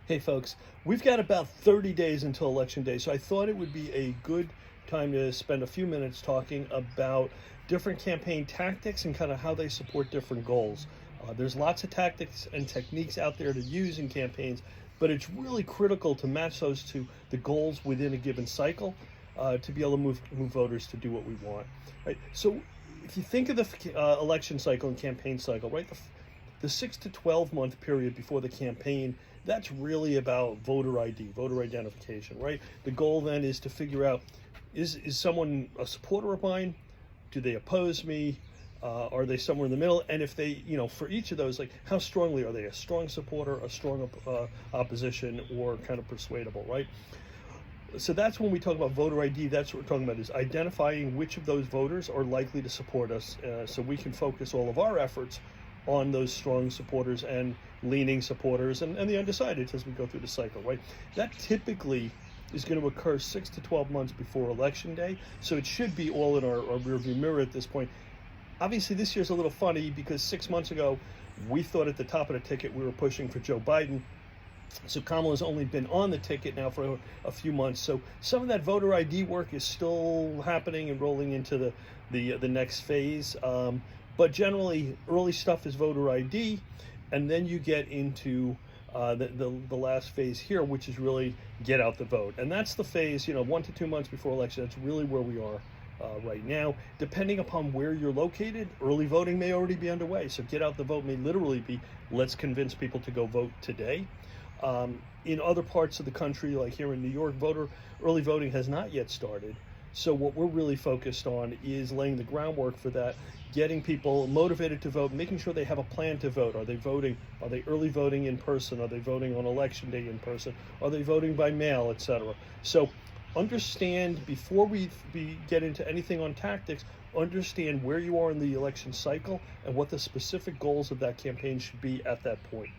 Hey folks, we've got about 30 days until Election Day, so I thought it would be a good time to spend a few minutes talking about different campaign tactics and kind of how they support different goals. There's lots of tactics and techniques out there to use in campaigns, but it's really critical to match those to the goals within a given cycle to be able to move voters to do what we want. Right. So if you think of the election cycle and campaign cycle, right, the 6 to 12 month period before the campaign, that's really about voter ID, voter identification, right? The goal then is to figure out, is someone a supporter of mine? Do they oppose me? Are they somewhere in the middle? And if they, for each of those, like how strongly are they a strong supporter, a strong opposition, or kind of persuadable, right? So that's when we talk about voter ID, that's what we're talking about, is identifying which of those voters are likely to support us so we can focus all of our efforts on those strong supporters and leaning supporters and the undecided as we go through the cycle, right? That typically is going to occur 6 to 12 months before Election Day, so it should be all in our rearview mirror at this point. Obviously, this year's a little funny because 6 months ago, we thought at the top of the ticket we were pushing for Joe Biden. So Kamala's only been on the ticket now for a few months. So some of that voter ID work is still happening and rolling into the next phase. But generally, early stuff is voter ID, and then you get into the last phase here, which is really get out the vote. And that's the phase, 1 to 2 months before election. That's really where we are right now. Depending upon where you're located, early voting may already be underway. So get out the vote may literally be, let's convince people to go vote today. In other parts of the country, like here in New York, early voting has not yet started. So what we're really focused on is laying the groundwork for that, getting people motivated to vote, making sure they have a plan to vote. Are they voting? Are they early voting in person? Are they voting on Election Day in person? Are they voting by mail, etc.? So understand, before we get into anything on tactics, understand where you are in the election cycle and what the specific goals of that campaign should be at that point.